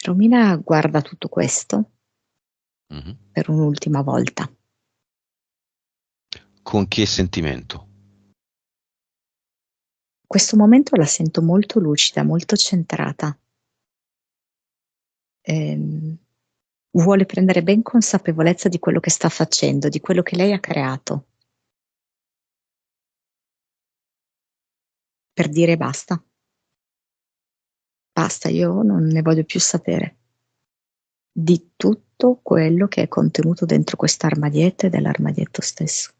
Romina guarda tutto questo per un'ultima volta. Con che sentimento? Questo momento la sento molto lucida, molto centrata. Vuole prendere ben consapevolezza di quello che sta facendo, di quello che lei ha creato. Per dire basta. Basta, io non ne voglio più sapere di tutto quello che è contenuto dentro quest'armadietto e dell'armadietto stesso.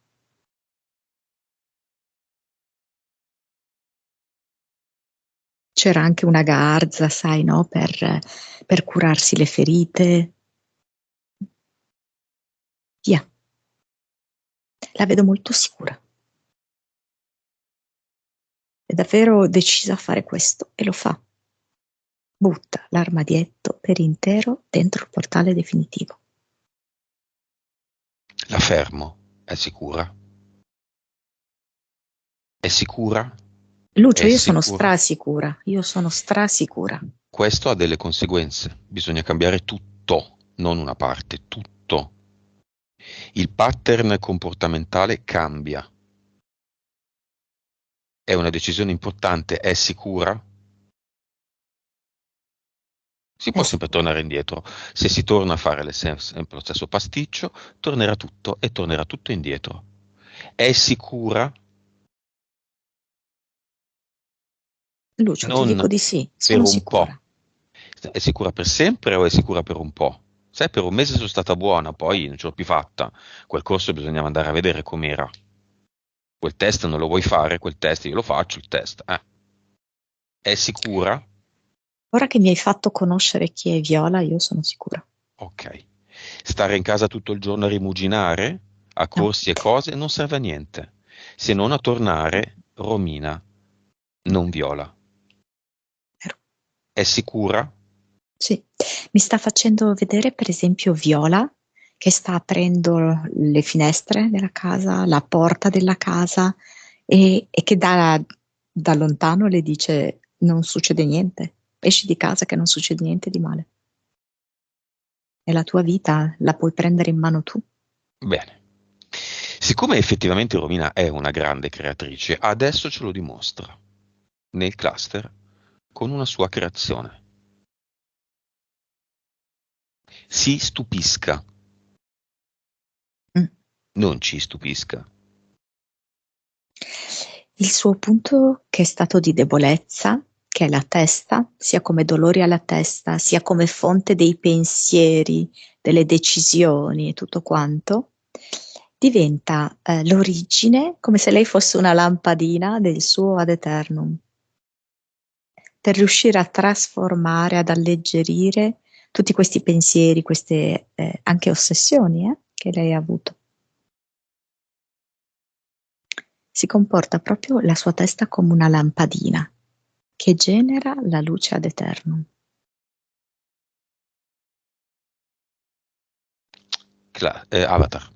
C'era anche una garza, sai, no? Per curarsi le ferite. Via. La vedo molto sicura. È davvero decisa a fare questo e lo fa. Butta l'armadietto per intero dentro il portale definitivo. La fermo, è sicura? È sicura? Lucio, È io sono sicura? strasicura. Io sono strasicura. Questo ha delle conseguenze. Bisogna cambiare tutto, non una parte, tutto. Il pattern comportamentale cambia. È una decisione importante, è sicura? Si È può sempre sicura. tornare indietro. Se si torna a fare sempre lo stesso pasticcio, tornerà tutto e tornerà tutto indietro. È sicura? Lucio, ti dico Non di sì, per sono un po'. sicura. È sicura per sempre o è sicura per un po'? Sai, per un mese sono stata buona, poi non ce l'ho più fatta. Quel corso bisognava andare a vedere com'era. Quel test non lo vuoi fare, quel test io lo faccio, il test. È sicura? Ora che mi hai fatto conoscere chi è Viola, io sono sicura. Ok. Stare in casa tutto il giorno a rimuginare, a No, corsi e cose, non serve a niente. Se non a tornare, Romina, non Viola. vero. È sicura? Sì, mi sta facendo vedere per esempio Viola che sta aprendo le finestre della casa, la porta della casa e che da lontano le dice non succede niente, esci di casa che non succede niente di male. È la tua vita, la puoi prendere in mano tu. Bene. Siccome effettivamente Romina è una grande creatrice, adesso ce lo dimostra nel cluster con una sua creazione. Si stupisca, Mm. non ci stupisca. Il suo punto che è stato di debolezza, che è la testa, sia come dolori alla testa, sia come fonte dei pensieri, delle decisioni e tutto quanto, diventa l'origine, come se lei fosse una lampadina del suo ad eternum, per riuscire a trasformare, ad alleggerire tutti questi pensieri, queste anche ossessioni che lei ha avuto. Si comporta proprio la sua testa come una lampadina che genera la luce ad eternum. Avatar.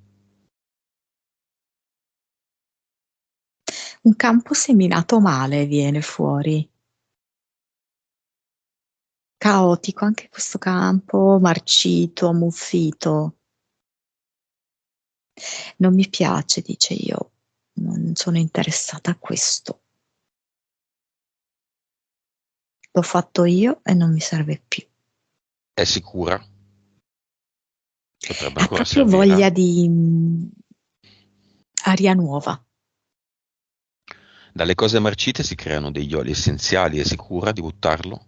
Un campo seminato male viene fuori. Caotico anche questo campo, marcito, ammuffito. Non mi piace, dice, io non sono interessata a questo. L'ho fatto io e non mi serve più. È sicura? Potrebbe Ha ancora proprio servire. voglia di aria nuova. Dalle cose marcite si creano degli oli essenziali, è sicura di buttarlo?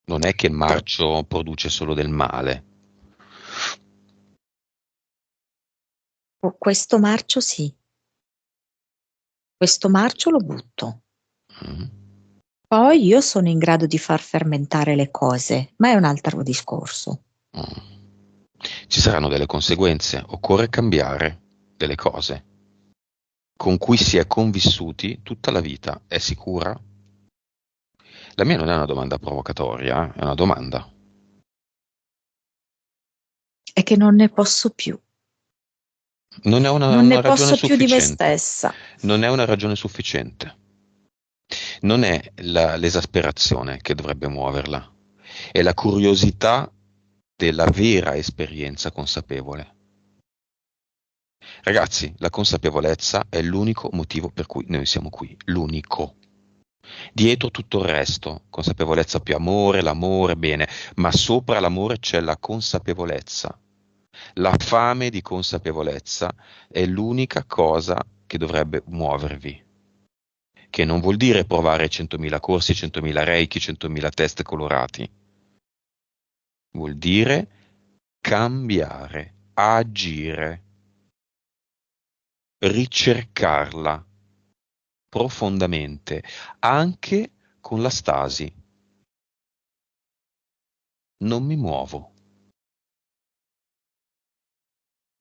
Non è che il marcio produce solo del male. Questo marcio sì. Questo marcio lo butto. Poi io sono in grado di far fermentare le cose, ma è un altro discorso. Ci saranno delle conseguenze, occorre cambiare delle cose con cui si è convissuti tutta la vita, è sicura? La mia non è una domanda provocatoria, è una domanda. È che non ne posso più. Non è una ne ragione posso più di me sufficiente. stessa. Non è una ragione sufficiente. Non è l'esasperazione che dovrebbe muoverla, è la curiosità della vera esperienza consapevole. Ragazzi, la consapevolezza è l'unico motivo per cui noi siamo qui, l'unico. Dietro tutto il resto, consapevolezza più amore, l'amore, bene, ma sopra l'amore c'è la consapevolezza. La fame di consapevolezza è l'unica cosa che dovrebbe muovervi. Che non vuol dire provare 100.000 corsi, 100.000 reiki, 100.000 test colorati. Vuol dire cambiare, agire, ricercarla profondamente, anche con la stasi. Non mi muovo.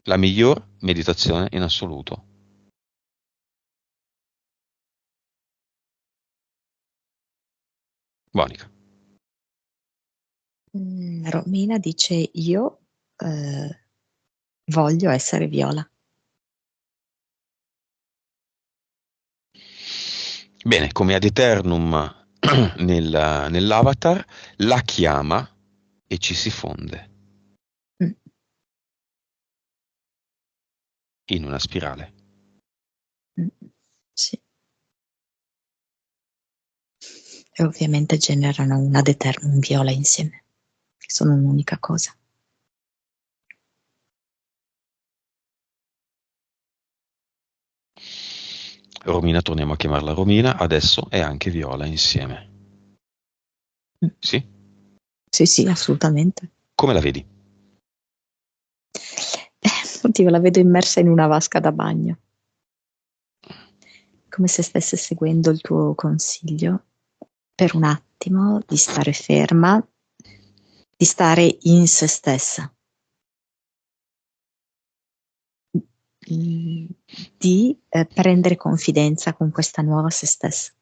La miglior meditazione in assoluto. Monica. Romina dice, io voglio essere Viola. Bene, come ad eternum nell'avatar, la chiama e ci si fonde in una spirale. Sì. E ovviamente generano una ad eternum Viola insieme, che sono un'unica cosa. Romina, torniamo a chiamarla Romina, adesso è anche Viola insieme. Sì? Sì, assolutamente. Come la vedi? Oddio, la vedo immersa in una vasca da bagno. Come se stesse seguendo il tuo consiglio per un attimo di stare ferma, di stare in se stessa, di prendere confidenza con questa nuova se stessa.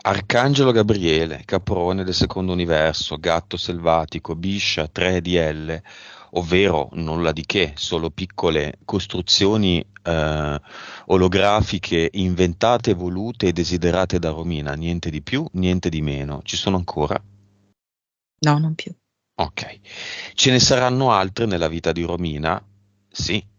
Arcangelo Gabriele, caprone del secondo universo, gatto selvatico, biscia 3DL, ovvero nulla di che, solo piccole costruzioni olografiche inventate, volute e desiderate da Romina, niente di più, niente di meno. Ci sono ancora? No, non più. Ok. Ce ne saranno altre nella vita di Romina? Sì.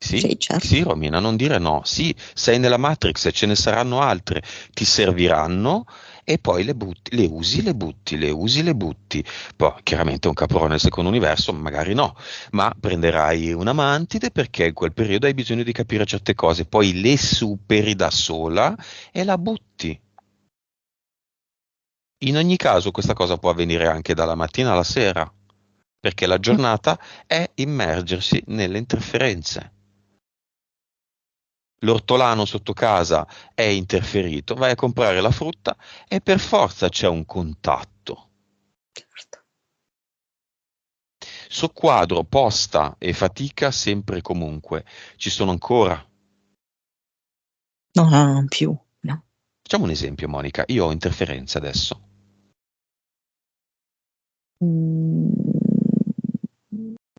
Sì, certo. sì, Romina, non dire no. Sì, sei nella Matrix e ce ne saranno altre. Ti serviranno e poi le butti, le usi, le butti, le usi, le butti. Poi chiaramente un caprone nel secondo universo, magari no, ma prenderai una mantide perché in quel periodo hai bisogno di capire certe cose, poi le superi da sola e la butti. In ogni caso questa cosa può avvenire anche dalla mattina alla sera, perché la giornata è immergersi nelle interferenze. L'ortolano sotto casa è interferito, vai a comprare la frutta e per forza c'è un contatto. Certo. Soqquadro, posta e fatica sempre e comunque. Ci sono ancora. No, no, non più, no. Facciamo un esempio, Monica. Io ho interferenze adesso. Mm,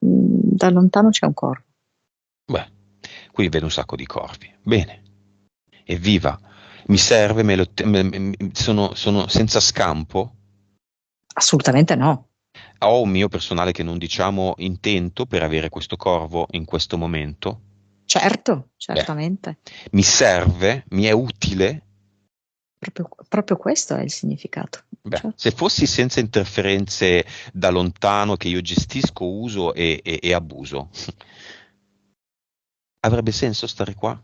da lontano c'è un corvo. Beh, qui vedo un sacco di corvi. Bene. Evviva. Mi serve, sono senza scampo. Assolutamente no. Ho un mio personale che non diciamo intento per avere questo corvo in questo momento. Certo, Beh, certamente. mi serve, mi è utile. Proprio questo è il significato. Beh, Certo. se fossi senza interferenze da lontano che io gestisco, uso e abuso, avrebbe senso stare qua?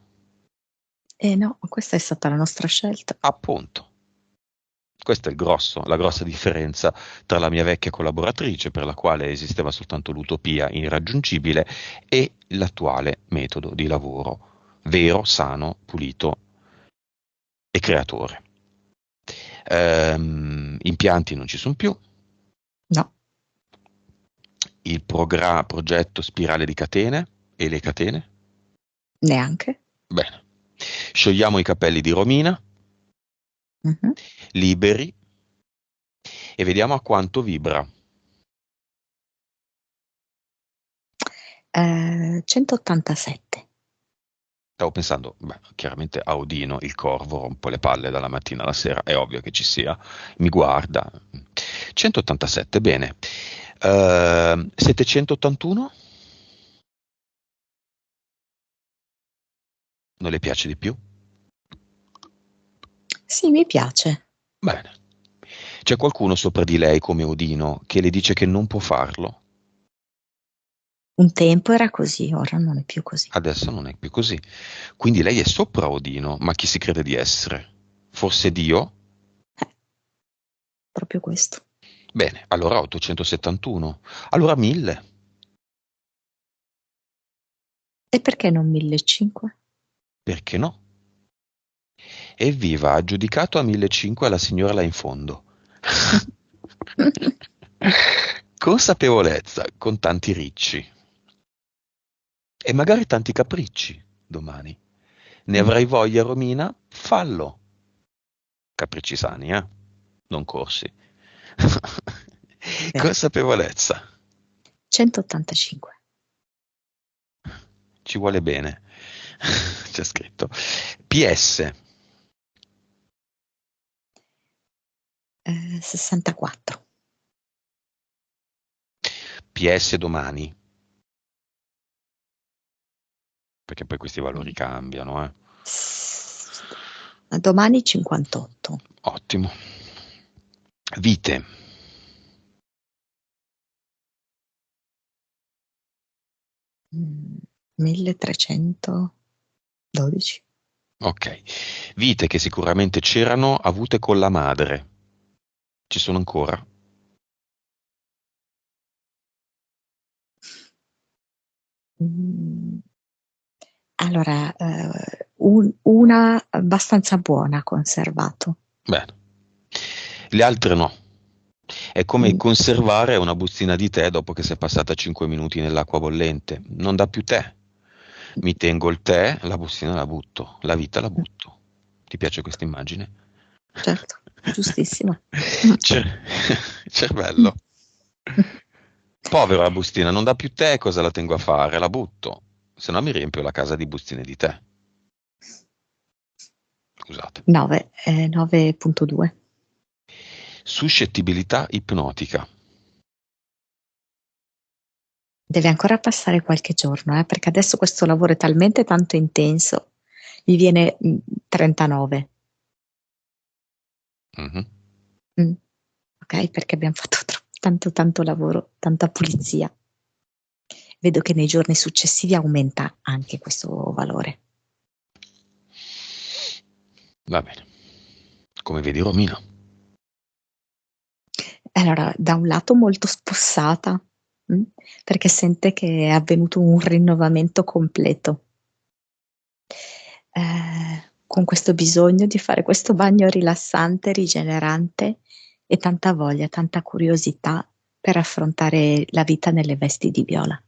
No, questa è stata la nostra scelta. Appunto. Questo è la grossa differenza tra la mia vecchia collaboratrice, per la quale esisteva soltanto l'utopia irraggiungibile, e l'attuale metodo di lavoro, vero, sano, pulito e creatore. Impianti non ci sono più, No, il progetto spirale di catene e le catene. neanche. Bene. Sciogliamo i capelli di Romina, Mhm. liberi, e vediamo a quanto vibra. 187. Stavo pensando, beh, chiaramente a Odino, il corvo, rompo le palle dalla mattina alla sera, è ovvio che ci sia, mi guarda. 187, bene. 781? Non le piace di più? Sì, mi piace. Bene. C'è qualcuno sopra di lei come Odino che le dice che non può farlo? Un tempo era così, ora non è più così. Adesso non è più così. Quindi lei è sopra Odino, ma chi si crede di essere? Forse Dio? Proprio questo. Bene, allora 871. Allora 1000. E perché non 1500? Perché no? Evviva, ha giudicato a 1500 la signora là in fondo. Consapevolezza, con tanti ricci. E magari tanti capricci domani. Ne avrai voglia, Romina? Fallo. Capricci sani, non corsi. Beh, Consapevolezza. 185. Ci vuole bene. C'è scritto. PS. 64. PS domani. Perché poi questi valori cambiano, eh. Domani 58. Ottimo. Vite. 1312. Ok. Vite che sicuramente c'erano avute con la madre. Ci sono ancora? Mm, Allora, una abbastanza buona conservato. Bene. Le altre no. È come Mm, conservare una bustina di tè dopo che si è passata 5 minuti nell'acqua bollente. Non dà più tè. Mi tengo il tè, la bustina la butto, la vita la butto. Ti piace questa immagine? certo, giustissima. Cer- cervello. Povera bustina, non dà più tè, cosa la tengo a fare? La butto. Se no mi riempio la casa di bustine di tè. Scusate. 9.2. Suscettibilità ipnotica. Deve ancora passare qualche giorno, perché adesso questo lavoro è talmente tanto intenso, mi viene 39. Mhm. Ok, perché abbiamo fatto tanto lavoro, tanta pulizia. Vedo che nei giorni successivi aumenta anche questo valore. Va bene. Come vedi, Romina. Allora, da un lato molto spossata, perché sente che è avvenuto un rinnovamento completo, con questo bisogno di fare questo bagno rilassante, rigenerante e tanta voglia, tanta curiosità per affrontare la vita nelle vesti di Viola.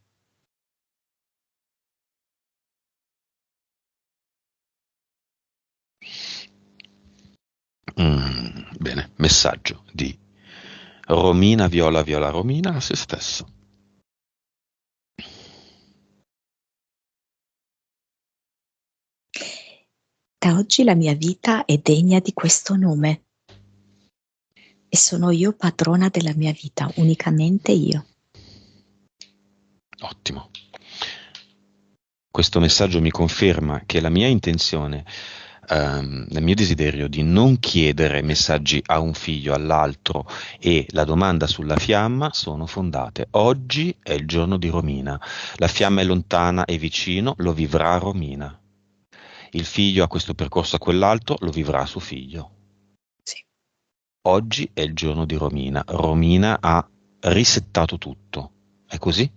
Bene, messaggio di Romina Viola Viola Romina a se stesso. Da oggi la mia vita è degna di questo nome e sono io padrona della mia vita, unicamente io. Ottimo. Questo messaggio mi conferma che la mia intenzione, il mio desiderio di non chiedere messaggi a un figlio, all'altro e la domanda sulla fiamma sono fondate. Oggi è il giorno di Romina. La fiamma è lontana e vicino, lo vivrà Romina. Il figlio ha questo percorso a quell'altro, lo vivrà suo figlio. Sì. Oggi è il giorno di Romina. Romina ha risettato tutto. È così?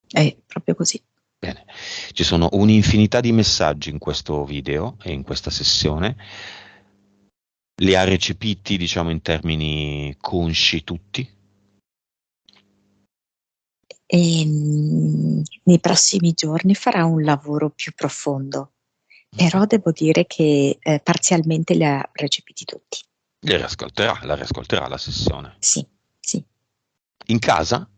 È proprio così. Bene, ci sono un'infinità di messaggi in questo video e in questa sessione. Li ha recepiti, diciamo, in termini consci tutti? E nei prossimi giorni farà un lavoro più profondo, però devo dire che parzialmente li ha recepiti tutti. La riascolterà la sessione. Sì, sì. In casa?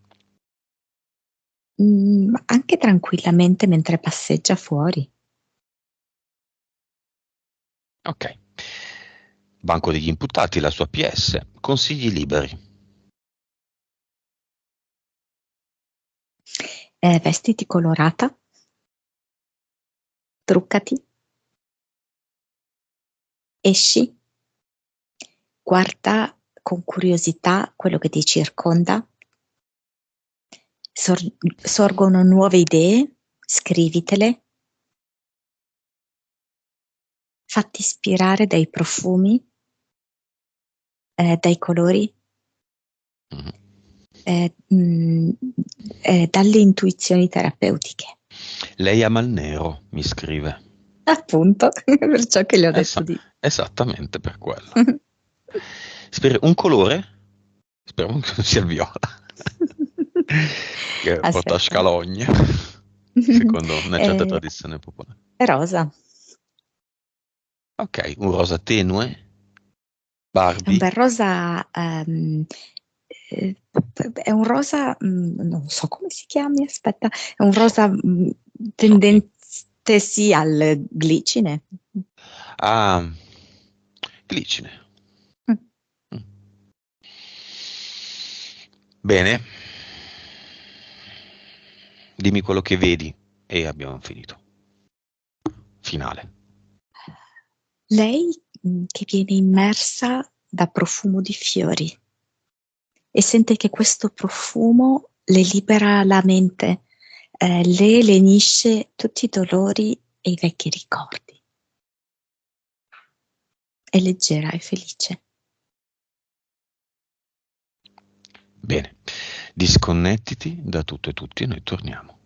Anche tranquillamente mentre passeggia fuori. Ok. Banco degli imputati, la sua PS. Consigli liberi. Vestiti colorata, truccati, esci, guarda con curiosità quello che ti circonda, sorgono nuove idee, scrivitele, fatti ispirare dai profumi, dai colori, dalle intuizioni terapeutiche. Lei ama il nero, mi scrive. Appunto, perciò che le ho detto di... Esattamente per quello. Un colore? Speriamo che non sia il viola. Che porta a Aspetta. scalogne, secondo una certa tradizione popolare. È rosa. Ok, un rosa tenue, È un Barbie. bel rosa, è un rosa, non so come si chiami, aspetta, è un rosa tendente sì al glicine. Ah, glicine. Mm. Mm. Bene, dimmi quello che vedi e abbiamo finito. Finale. Lei che viene immersa da profumo di fiori e sente che questo profumo le libera la mente, le lenisce tutti i dolori e i vecchi ricordi. È leggera e felice. Bene, disconnettiti da tutto e tutti e noi torniamo.